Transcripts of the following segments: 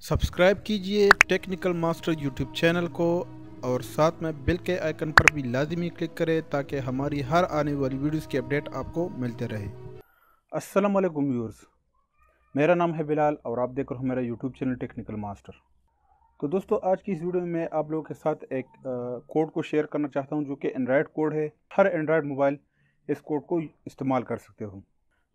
Subscribe कीजिए technical master YouTube channel को और साथ में बेल के आइकन पर भी लाजमी क्लिक करें ताकि हमारी हर आने वाली वीडियोस की अपडेट आपको मिलते रहे। अस्सलाम वालेकुम व्यूअर्स, मेरा नाम है बिलाल और आप देख रहे हो मेरा यूट्यूब चैनल टेक्निकल मास्टर। तो दोस्तों, आज की इस वीडियो में मैं आप लोगों के साथ एक कोड को शेयर करना चाहता हूं जो कि एंड्रॉयड कोड है। हर एंड्रॉयड मोबाइल इस कोड को इस्तेमाल कर सकते हो।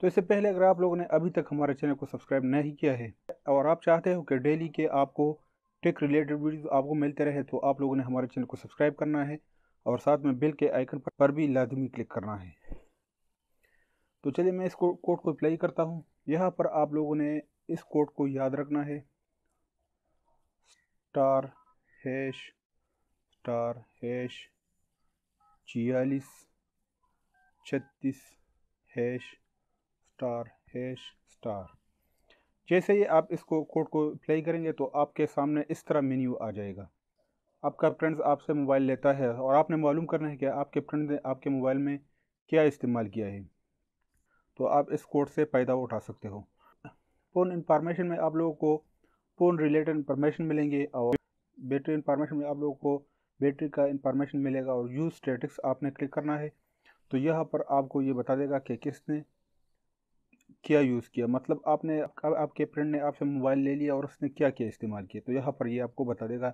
तो इससे पहले अगर आप लोगों ने अभी तक हमारे चैनल को सब्सक्राइब नहीं किया है और आप चाहते हो कि डेली के आपको टेक रिलेटेड वीडियो आपको मिलते रहे, तो आप लोगों ने हमारे चैनल को सब्सक्राइब करना है और साथ में बेल के आइकन पर भी लाजमी क्लिक करना है। तो चलिए मैं इस कोड को अप्लाई करता हूँ। यहाँ पर आप लोगों ने इस कोड को याद रखना है, *##46###। जैसे ही आप इसको कोड को अप्लाई करेंगे तो आपके सामने इस तरह मेन्यू आ जाएगा। आपका फ्रेंड्स आपसे मोबाइल लेता है और आपने मालूम करना है कि आपके फ्रेंड ने आपके मोबाइल में क्या इस्तेमाल किया है, तो आप इस कोड से फ़ायदा उठा सकते हो। फ़ोन इंफॉर्मेशन में आप लोगों को फ़ोन रिलेटेड इंफॉर्मेशन मिलेंगे और बैटरी इंफॉर्मेशन में आप लोगों को बैटरी का इंफॉर्मेशन मिलेगा और यूज़ स्टेटस आपने क्लिक करना है। तो यहाँ पर आपको ये बता देगा कि किसने क्या यूज़ किया, मतलब आपके फ्रेंड ने आपसे मोबाइल ले लिया और उसने क्या क्या इस्तेमाल किया। तो यहाँ पर ये आपको बता देगा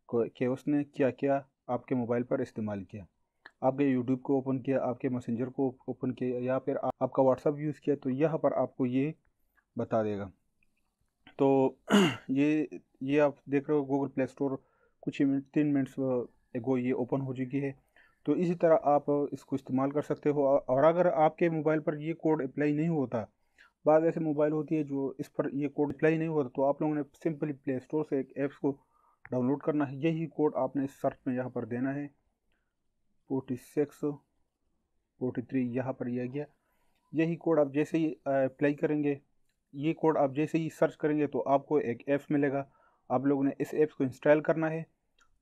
कि उसने क्या क्या आपके मोबाइल पर इस्तेमाल किया। आपके यूट्यूब को ओपन किया, आपके मैसेंजर को ओपन किया या फिर आपका व्हाट्सअप यूज़ किया, तो यहाँ पर आपको ये बता देगा। तो ये आप देख रहे हो गूगल प्ले स्टोर कुछ ही 3 मिनट्स एगो ये ओपन हो चुकी है। तो इसी तरह आप इसको इस्तेमाल कर सकते हो। और अगर आपके मोबाइल पर ये कोड अप्लाई नहीं होता, बाद ऐसे मोबाइल होती है जो इस पर ये कोड अप्लाई नहीं होता, तो आप लोगों ने सिंपली प्ले स्टोर से एक ऐप्स को डाउनलोड करना है। यही कोड आपने सर्च में यहाँ पर देना है 4643, यहाँ पर यह गया। यही कोड आप जैसे ही अप्लाई करेंगे, ये कोड आप जैसे ही सर्च करेंगे तो आपको एक ऐप्स मिलेगा। आप लोगों ने इस ऐप्स को इंस्टॉल करना है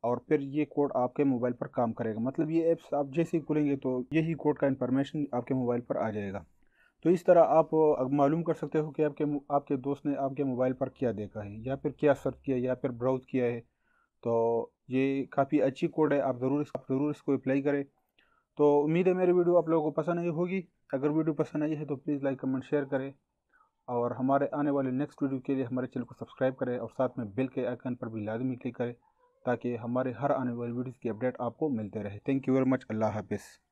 और फिर ये कोड आपके मोबाइल पर काम करेगा। मतलब ये ऐप्स आप जैसे ही खुलेंगे तो यही कोड का इन्फॉर्मेशन आपके मोबाइल पर आ जाएगा। तो इस तरह आप मालूम कर सकते हो कि आपके दोस्त ने आपके मोबाइल पर क्या देखा है या फिर क्या सर्च किया या फिर ब्राउज़ किया है। तो ये काफ़ी अच्छी कोड है, आप ज़रूर इसको अप्लाई करें। तो उम्मीद है मेरी वीडियो आप लोगों को पसंद आई होगी। अगर वीडियो पसंद आई है तो प्लीज़ लाइक कमेंट शेयर करें और हमारे आने वाले नेक्स्ट वीडियो के लिए हमारे चैनल को सब्सक्राइब करें और साथ में बेल के आइकन पर भी लाजमी क्लिक करें ताकि हमारे हर आने वाली वीडियोज़ की अपडेट आपको मिलते रहे। Thank you very much. अल्लाह हाफिज़।